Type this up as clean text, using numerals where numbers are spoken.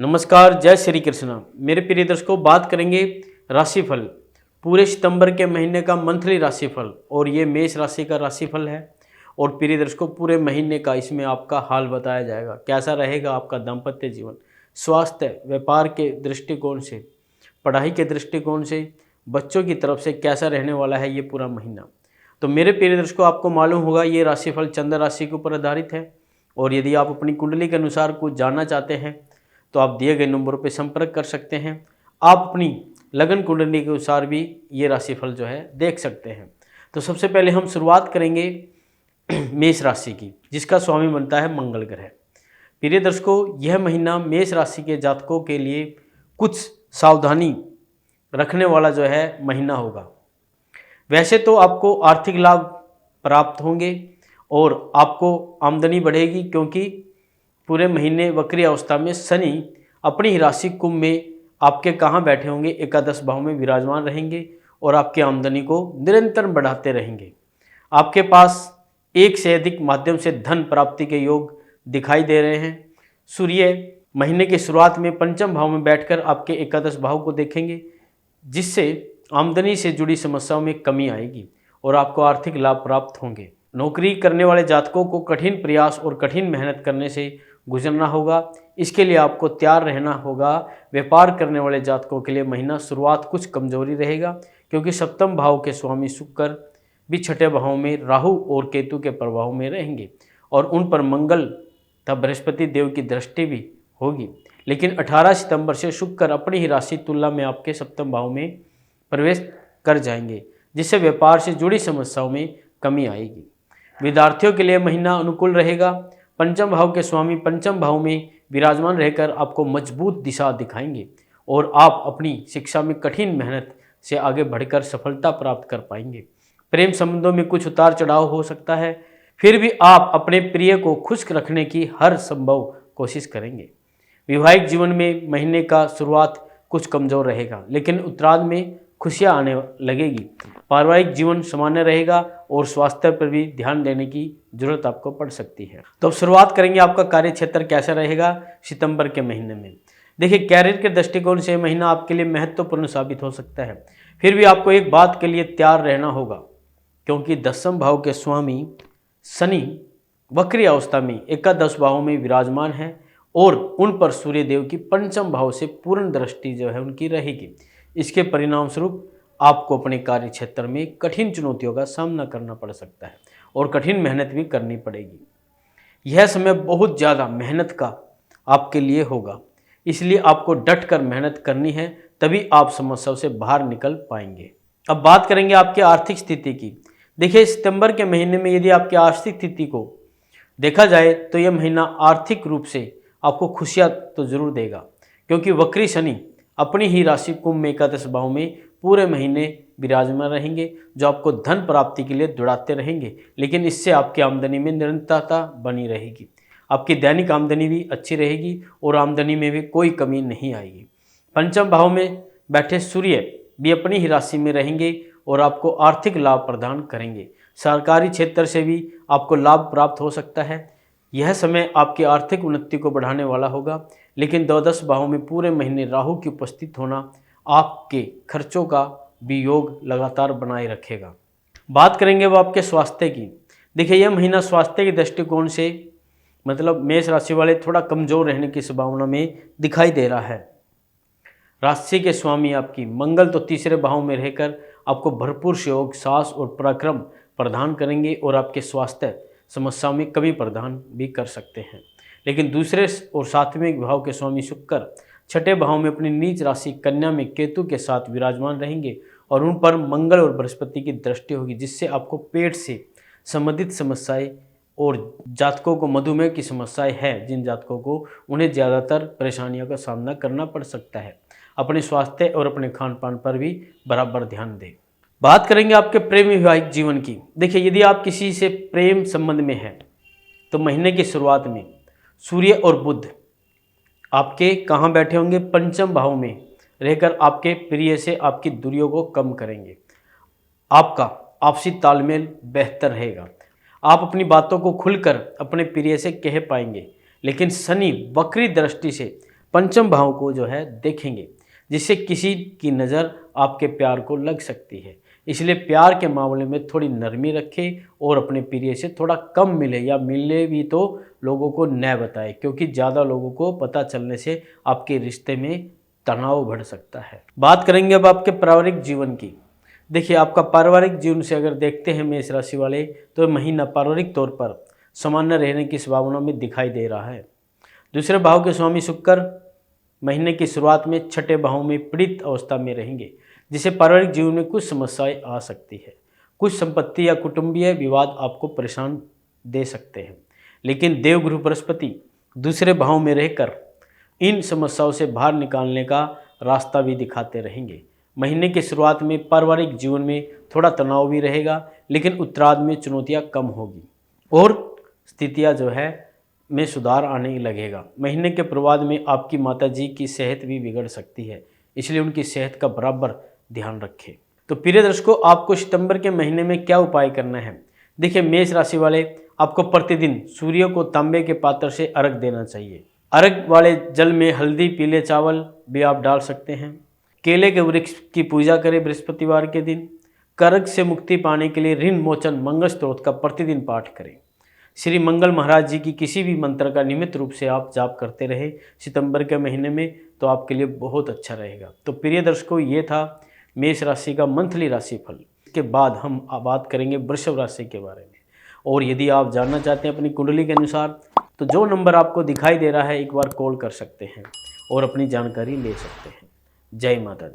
नमस्कार, जय श्री कृष्णा। मेरे प्रिय दर्शकों, बात करेंगे राशिफल, पूरे सितंबर के महीने का मंथली राशिफल। और ये मेष राशि का राशिफल है। और प्रिय दर्शकों, पूरे महीने का इसमें आपका हाल बताया जाएगा, कैसा रहेगा आपका दाम्पत्य जीवन, स्वास्थ्य, व्यापार के दृष्टिकोण से, पढ़ाई के दृष्टिकोण से, बच्चों की तरफ से कैसा रहने वाला है ये पूरा महीना। तो मेरे प्रिय दर्शकों, आपको मालूम होगा ये राशिफल चंद्र राशि के ऊपर आधारित है। और यदि आप अपनी कुंडली के अनुसार कुछ जानना चाहते हैं तो आप दिए गए नंबरों पर संपर्क कर सकते हैं। आप अपनी लगन कुंडली के अनुसार भी ये राशिफल जो है देख सकते हैं। तो सबसे पहले हम शुरुआत करेंगे मेष राशि की, जिसका स्वामी बनता है मंगल ग्रह। प्रिय दर्शकों, यह महीना मेष राशि के जातकों के लिए कुछ सावधानी रखने वाला जो है महीना होगा। वैसे तो आपको आर्थिक लाभ प्राप्त होंगे और आपको आमदनी बढ़ेगी, क्योंकि पूरे महीने वक्री अवस्था में शनि अपनी ही राशि कुंभ में आपके कहाँ बैठे होंगे, एकादश भाव में विराजमान रहेंगे और आपकी आमदनी को निरंतर बढ़ाते रहेंगे। आपके पास एक से अधिक माध्यम से धन प्राप्ति के योग दिखाई दे रहे हैं। सूर्य महीने की शुरुआत में पंचम भाव में बैठकर आपके एकादश भाव को देखेंगे, जिससे आमदनी से जुड़ी समस्याओं में कमी आएगी और आपको आर्थिक लाभ प्राप्त होंगे। नौकरी करने वाले जातकों को कठिन प्रयास और कठिन मेहनत करने से गुजरना होगा। इसके लिए आपको तैयार रहना होगा। व्यापार करने वाले जातकों के लिए महीना शुरुआत कुछ कमजोरी रहेगा, क्योंकि सप्तम भाव के स्वामी शुक्र भी छठे भाव में राहु और केतु के प्रभाव में रहेंगे और उन पर मंगल तथा बृहस्पति देव की दृष्टि भी होगी। लेकिन 18 सितंबर से शुक्र अपनी ही राशि तुला में आपके सप्तम भाव में प्रवेश कर जाएंगे, जिससे व्यापार से जुड़ी समस्याओं में कमी आएगी। विद्यार्थियों के लिए महीना अनुकूल रहेगा। पंचम भाव के स्वामी पंचम भाव में विराजमान रहकर आपको मजबूत दिशा दिखाएंगे और आप अपनी शिक्षा में कठिन मेहनत से आगे बढ़कर सफलता प्राप्त कर पाएंगे। प्रेम संबंधों में कुछ उतार चढ़ाव हो सकता है, फिर भी आप अपने प्रिय को खुश रखने की हर संभव कोशिश करेंगे। वैवाहिक जीवन में महीने का शुरुआत कुछ कमजोर रहेगा, लेकिन उत्तरार्ध में खुशियां आने लगेगी। पारिवारिक जीवन सामान्य रहेगा और स्वास्थ्य पर भी ध्यान देने की जरूरत आपको पड़ सकती है। तो अब शुरुआत करेंगे आपका कार्य क्षेत्र कैसा रहेगा सितंबर के महीने में। देखिए, कैरियर के दृष्टिकोण से महीना आपके लिए महत्वपूर्ण साबित हो सकता है। फिर भी आपको एक बात के लिए तैयार रहना होगा, क्योंकि दसम भाव के स्वामी शनि वक्री अवस्था में एकादश भाव में विराजमान है और उन पर सूर्य देव की पंचम भाव से पूर्ण दृष्टि जो है उनकी रहेगी। इसके परिणाम स्वरूप आपको अपने कार्य क्षेत्र में कठिन चुनौतियों का सामना करना पड़ सकता है और कठिन मेहनत भी करनी पड़ेगी। यह समय बहुत ज़्यादा मेहनत का आपके लिए होगा, इसलिए आपको डट कर मेहनत करनी है, तभी आप समस्याओं से बाहर निकल पाएंगे। अब बात करेंगे आपकी आर्थिक स्थिति की। देखिए, सितंबर के महीने में यदि आपकी आर्थिक स्थिति को देखा जाए तो यह महीना आर्थिक रूप से आपको खुशियाँ तो जरूर देगा, क्योंकि वक्री शनि अपनी ही राशि कुंभ में एकादश भाव में पूरे महीने विराजमान रहेंगे, जो आपको धन प्राप्ति के लिए दौड़ाते रहेंगे। लेकिन इससे आपकी आमदनी में निरंतरता बनी रहेगी। आपकी दैनिक आमदनी भी अच्छी रहेगी और आमदनी में भी कोई कमी नहीं आएगी। पंचम भाव में बैठे सूर्य भी अपनी ही राशि में रहेंगे और आपको आर्थिक लाभ प्रदान करेंगे। सरकारी क्षेत्र से भी आपको लाभ प्राप्त हो सकता है। यह समय आपकी आर्थिक उन्नति को बढ़ाने वाला होगा, लेकिन द्वादश भाव में पूरे महीने राहु की उपस्थित होना आपके खर्चों का भी योग लगातार बनाए रखेगा। बात करेंगे वो आपके स्वास्थ्य की। देखिए, यह महीना स्वास्थ्य के दृष्टिकोण से मतलब मेष राशि वाले थोड़ा कमजोर रहने की संभावना में दिखाई दे रहा है। राशि के स्वामी आपकी मंगल तो तीसरे भाव में रहकर आपको भरपूर सहयोग, साहस और पराक्रम प्रदान करेंगे और आपके स्वास्थ्य समस्याओं में कमी प्रदान भी कर सकते हैं। लेकिन दूसरे और सातवें भाव के स्वामी शुक्र छठे भाव में अपनी नीच राशि कन्या में केतु के साथ विराजमान रहेंगे और उन पर मंगल और बृहस्पति की दृष्टि होगी, जिससे आपको पेट से संबंधित समस्याएं और जातकों को मधुमेह की समस्याएं हैं, जिन जातकों को उन्हें ज़्यादातर परेशानियों का सामना करना पड़ सकता है। अपने स्वास्थ्य और अपने खान पान पर भी बराबर ध्यान दें। बात करेंगे आपके प्रेम वैवाहिक जीवन की। देखिए, यदि आप किसी से प्रेम संबंध में हैं तो महीने की शुरुआत में सूर्य और बुध आपके कहाँ बैठे होंगे, पंचम भाव में रहकर आपके प्रिय से आपकी दूरियों को कम करेंगे। आपका आपसी तालमेल बेहतर रहेगा। आप अपनी बातों को खुलकर अपने प्रिय से कह पाएंगे। लेकिन शनि वक्री दृष्टि से पंचम भाव को जो है देखेंगे, जिससे किसी की नज़र आपके प्यार को लग सकती है। इसलिए प्यार के मामले में थोड़ी नरमी रखें और अपने प्रिय से थोड़ा कम मिले, या मिले भी तो लोगों को न बताएं, क्योंकि ज़्यादा लोगों को पता चलने से आपके रिश्ते में तनाव बढ़ सकता है। बात करेंगे अब आपके पारिवारिक जीवन की। देखिए, आपका पारिवारिक जीवन से अगर देखते हैं मेष राशि वाले, तो महीना पारिवारिक तौर पर सामान्य रहने की संभावना में दिखाई दे रहा है। दूसरे भाव के स्वामी शुक्र महीने की शुरुआत में छठे भाव में पीड़ित अवस्था में रहेंगे, जिससे पारिवारिक जीवन में कुछ समस्याएं आ सकती है। कुछ संपत्ति या कुटुंबीय विवाद आपको परेशान दे सकते हैं, लेकिन देवगुरु बृहस्पति दूसरे भाव में रहकर इन समस्याओं से बाहर निकालने का रास्ता भी दिखाते रहेंगे। महीने की शुरुआत में पारिवारिक जीवन में थोड़ा तनाव भी रहेगा, लेकिन उत्तरार्ध में चुनौतियां कम होगी और स्थितियां जो है में सुधार आने लगेगा। महीने के पूर्वार्ध में आपकी माताजी की सेहत भी बिगड़ सकती है, इसलिए उनकी सेहत का बराबर ध्यान रखें। तो प्रिय दर्शकों, आपको सितंबर के महीने में क्या उपाय करना है? देखिए, मेष राशि वाले, आपको प्रतिदिन सूर्य को तांबे के पात्र से अर्घ देना चाहिए। अर्घ वाले जल में हल्दी, पीले चावल भी आप डाल सकते हैं। केले के वृक्ष की पूजा करें बृहस्पतिवार के दिन। कर्क से मुक्ति पाने के लिए ऋण मोचन मंगल स्तोत्र का प्रतिदिन पाठ करें। श्री मंगल महाराज जी की किसी भी मंत्र का नियमित रूप से आप जाप करते रहे सितंबर के महीने में, तो आपके लिए बहुत अच्छा रहेगा। तो प्रिय दर्शकों, ये था मेष राशि का मंथली राशिफल। इसके बाद हम बात करेंगे वृषभ राशि के बारे में। और यदि आप जानना चाहते हैं अपनी कुंडली के अनुसार, तो जो नंबर आपको दिखाई दे रहा है, एक बार कॉल कर सकते हैं और अपनी जानकारी ले सकते हैं। जय माता दी।